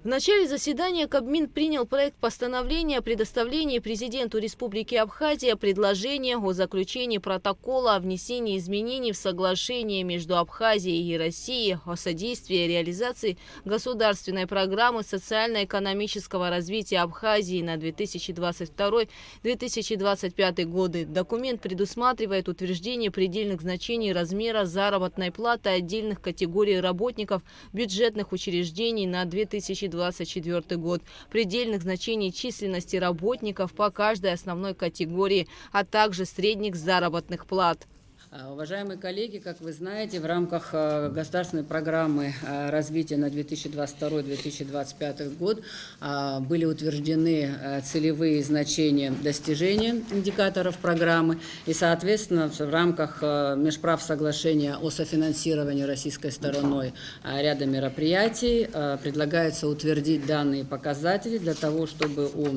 В начале заседания Кабмин принял проект постановления о предоставлении президенту Республики Абхазия предложения о заключении протокола о внесении изменений в соглашение между Абхазией и Россией о содействии реализации государственной программы социально-экономического развития Абхазии на 2022-2025 годы. Документ предусматривает утверждение предельных значений размера заработной платы отдельных категорий работников бюджетных учреждений на 2024 год, предельных значений численности работников по каждой основной категории, а также средних заработных плат. Уважаемые коллеги, как вы знаете, в рамках государственной программы развития на 2022-2025 год были утверждены целевые значения достижения индикаторов программы. И, соответственно, в рамках межправ соглашения о софинансировании российской стороной ряда мероприятий предлагается утвердить данные показатели для того, чтобы у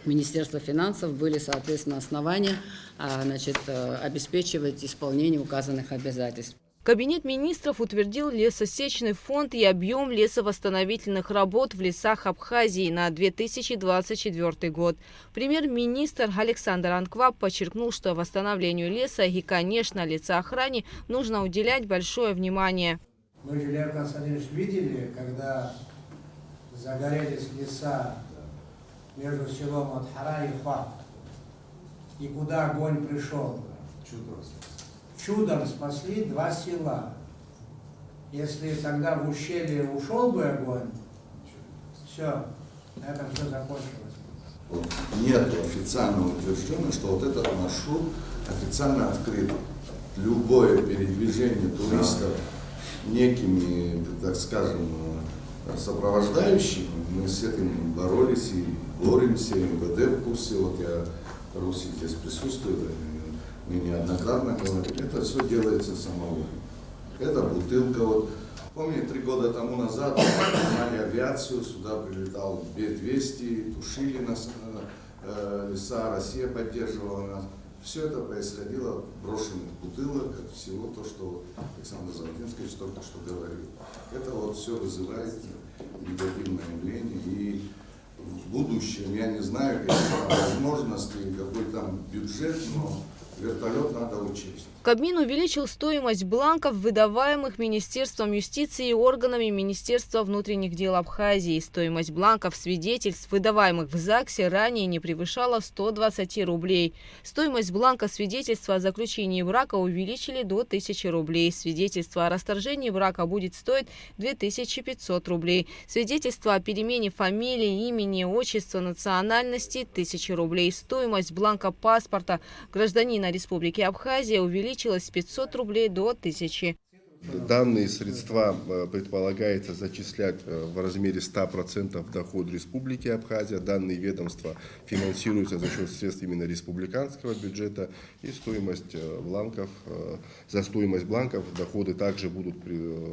Министерства финансов были, соответственно, основания обеспечивать исполнение указанных обязательств. Кабинет министров утвердил лесосечный фонд и объем лесовосстановительных работ в лесах Абхазии на 2024 год. Премьер-министр Александр Анкваб подчеркнул, что восстановлению леса и, конечно, лесоохране нужно уделять большое внимание. Мы же, Лев Константинович, видели, когда загорелись леса между селом Адхара и Фат, и куда огонь пришел. Чудом спасли 2 села. Если тогда в ущелье ушел бы огонь, все, на этом все закончилось. Нет официального утверждения, что вот этот маршрут официально открыт. Любое передвижение туристов некими, так скажем, сопровождающими, мы с этим боролись и боремся, МВД в курсе, вот я Руси здесь присутствует, мы неоднократно говорили, это все делается самому. Это бутылка, вот, помните, 3 года тому назад поднимали авиацию, сюда прилетал Б-200, тушили нас, леса, Россия поддерживала нас. Все это происходило от брошенных бутылок, от всего то, что Александр Заводинский только что говорил. Это вот все вызывает негативное явление. И в будущем, я не знаю, какие там возможности, какой там бюджет, но вертолет надо учесть. Кабмин увеличил стоимость бланков, выдаваемых Министерством юстиции и органами Министерства внутренних дел Абхазии. Стоимость бланков свидетельств, выдаваемых в ЗАГСе, ранее не превышала 120 рублей. Стоимость бланка свидетельства о заключении брака увеличили до 1000 рублей. Свидетельство о расторжении брака будет стоить 2500 рублей. Свидетельство о перемене фамилии, имени, отчества, национальности – 1000 рублей. Стоимость бланка паспорта гражданина Республики Абхазия увеличилась с 500 рублей до 1000. Данные средства предполагается зачислять в размере 100% в доход Республики Абхазия. Данные ведомства финансируются за счет средств именно республиканского бюджета. И стоимость бланков, за стоимость бланков доходы также будут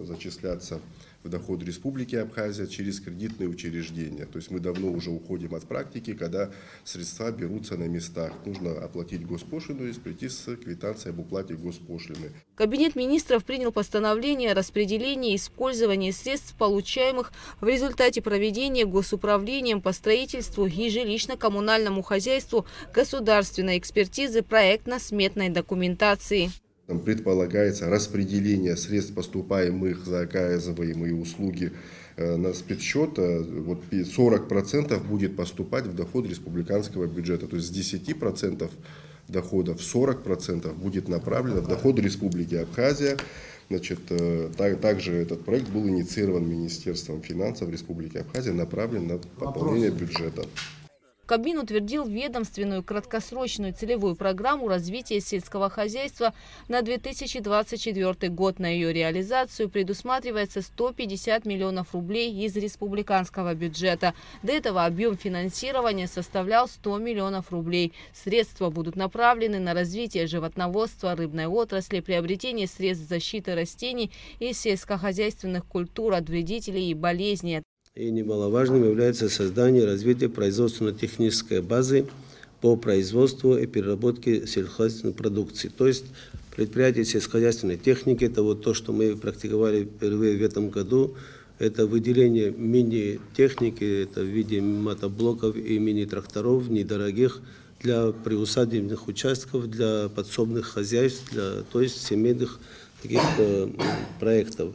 зачисляться в доход Республики Абхазия через кредитные учреждения. То есть мы давно уже уходим от практики, когда средства берутся на местах. Нужно оплатить госпошлину и прийти с квитанцией об уплате госпошлины. Кабинет министров принял постановление о распределении и использовании средств, получаемых в результате проведения Госуправлением по строительству и жилищно-коммунальному хозяйству государственной экспертизы проектно-сметной документации. Предполагается распределение средств, поступаемых за оказываемые услуги на спецсчет. Вот 40% будет поступать в доход республиканского бюджета. То есть с 10% доходов 40% будет направлено в доход Республики Абхазия. Значит, также этот проект был инициирован Министерством финансов Республики Абхазия, направлен на пополнение бюджета. Кабмин утвердил ведомственную краткосрочную целевую программу развития сельского хозяйства на 2024 год. На ее реализацию предусматривается 150 миллионов рублей из республиканского бюджета. До этого объем финансирования составлял 100 миллионов рублей. Средства будут направлены на развитие животноводства, рыбной отрасли, приобретение средств защиты растений и сельскохозяйственных культур от вредителей и болезней. И немаловажным является создание и развитие производственно-технической базы по производству и переработке сельскохозяйственной продукции. То есть предприятия сельскохозяйственной техники, это вот то, что мы практиковали впервые в этом году, Это выделение мини-техники, это в виде мотоблоков и мини-тракторов недорогих для приусадебных участков, для подсобных хозяйств, то есть семейных таких проектов.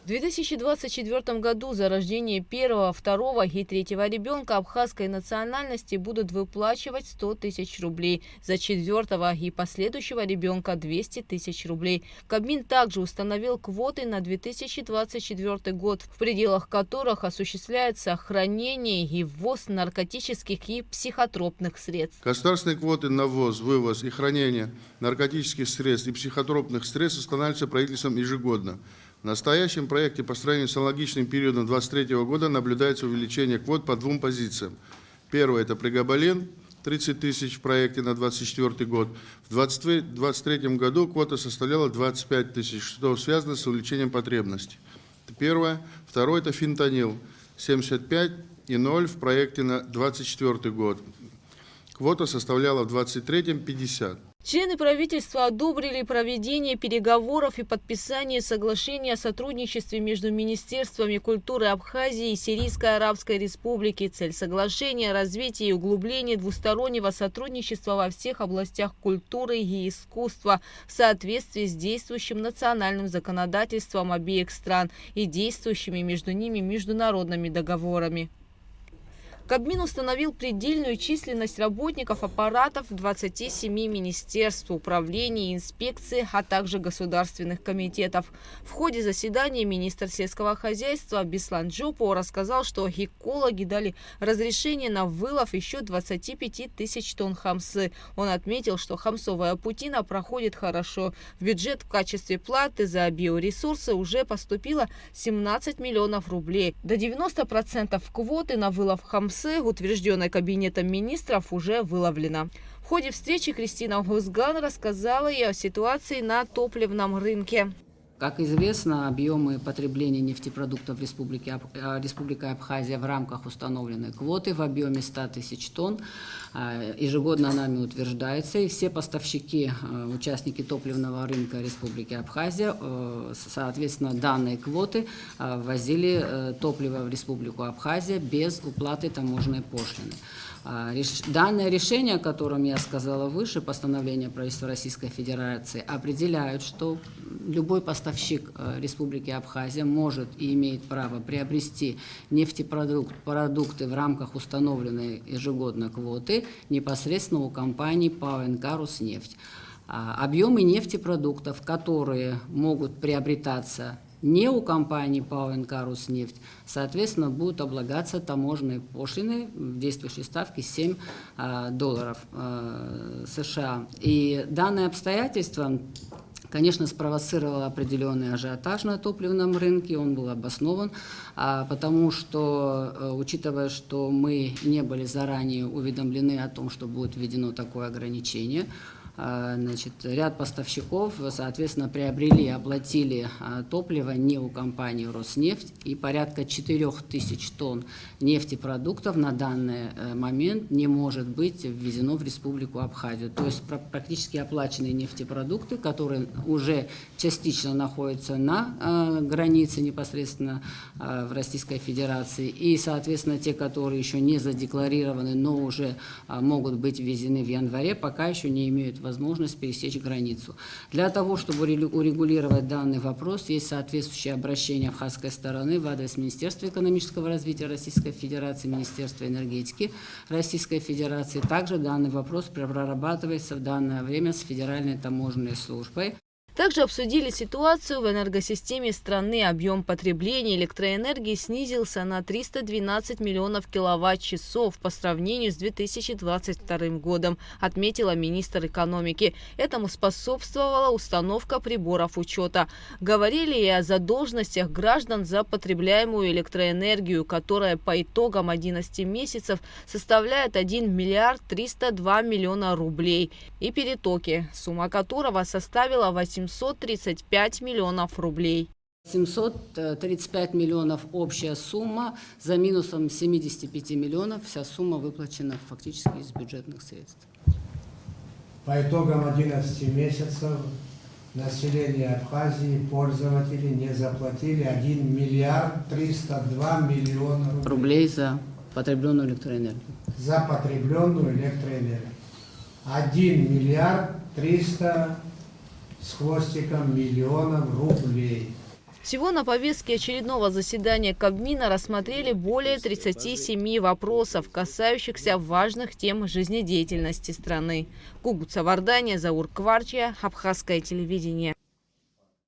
В 2024 году за рождение первого, второго и третьего ребенка абхазской национальности будут выплачивать 100 тысяч рублей, за четвертого и последующего ребенка 200 тысяч рублей. Кабмин также установил квоты на 2024 год, в пределах которых осуществляется хранение и ввоз наркотических и психотропных средств. Государственные квоты на ввоз, вывоз и хранение наркотических средств и психотропных средств устанавливаются правительством ежегодно. В настоящем проекте по сравнению с аналогичным периодом 2023 года наблюдается увеличение квот по двум позициям. Первое – это прегабалин, 30 тысяч в проекте на 2024 год. В 2023 году квота составляла 25 тысяч, что связано с увеличением потребностей. Это первое. Второе – это фентанил, 75,0 в проекте на 2024 год. Квота составляла в 2023 50. Члены правительства одобрили проведение переговоров и подписание соглашения о сотрудничестве между Министерствами культуры Абхазии и Сирийской Арабской Республики. Цель соглашения – развитие и углубление двустороннего сотрудничества во всех областях культуры и искусства в соответствии с действующим национальным законодательством обеих стран и действующими между ними международными договорами. Кабмин установил предельную численность работников аппаратов 27 министерств, управлений и инспекций, а также государственных комитетов. В ходе заседания министр сельского хозяйства Беслан Джопо рассказал, что экологи дали разрешение на вылов еще 25 тысяч тонн хамсы. Он отметил, что хамсовая путина проходит хорошо. В бюджет в качестве платы за биоресурсы уже поступило 17 миллионов рублей. До 90% квоты на вылов хамсы, утвержденной Кабинетом министров, уже выловлено. В ходе встречи Кристина Гузган рассказала и о ситуации на топливном рынке. Как известно, объемы потребления нефтепродуктов Республики Абхазия в рамках установленной квоты в объеме 100 тысяч тонн ежегодно нами утверждается, и все поставщики, участники топливного рынка Республики Абхазия, соответственно, данной квоты ввозили топливо в Республику Абхазия без уплаты таможенной пошлины. Данное решение, о котором я сказала выше, постановление правительства Российской Федерации, определяют, что любой поставщик Республики Абхазия может и имеет право приобрести нефтепродукты в рамках установленной ежегодно квоты непосредственно у компании ПАО-НК «Роснефть». Объемы нефтепродуктов, которые могут приобретаться не у компании ПАО-НК «Роснефть», соответственно, будут облагаться таможенной пошлиной в действующей ставке $7 США. И данное обстоятельство, конечно, спровоцировало определенный ажиотаж на топливном рынке, он был обоснован, потому что, учитывая, что мы не были заранее уведомлены о том, что будет введено такое ограничение, значит, ряд поставщиков, соответственно, приобрели, оплатили топливо не у компании «Роснефть», и порядка 4000 тонн нефтепродуктов на данный момент не может быть ввезено в Республику Абхазию. То есть практически оплаченные нефтепродукты, которые уже частично находятся на границе непосредственно в Российской Федерации, и, соответственно, те, которые еще не задекларированы, но уже могут быть ввезены в январе, пока еще не имеют возможность пересечь границу. Для того, чтобы урегулировать данный вопрос, есть соответствующее обращение абхазской стороны в адрес Министерства экономического развития Российской Федерации, Министерства энергетики Российской Федерации. Также данный вопрос прорабатывается в данное время с Федеральной таможенной службой. Также обсудили ситуацию в энергосистеме страны. Объем потребления электроэнергии снизился на 312 миллионов киловатт-часов по сравнению с 2022 годом, отметила министр экономики. Этому способствовала установка приборов учета. Говорили и о задолженностях граждан за потребляемую электроэнергию, которая по итогам 11 месяцев составляет 1 миллиард 302 миллиона рублей, и перетоки, сумма которого составила 835 миллионов рублей. 735 миллионов общая сумма, за минусом 75 миллионов вся сумма выплачена фактически из бюджетных средств. По итогам 11 месяцев население Абхазии, пользователи, не заплатили 1 миллиард 302 миллиона рублей Рублей за потребленную электроэнергию. за потребленную электроэнергию. 1 миллиард 300 с хвостиком миллионов рублей. Всего на повестке очередного заседания Кабмина рассмотрели более 37 вопросов, касающихся важных тем жизнедеятельности страны. Кугут Саварданя, Заур Кварчия, Абхазское телевидение.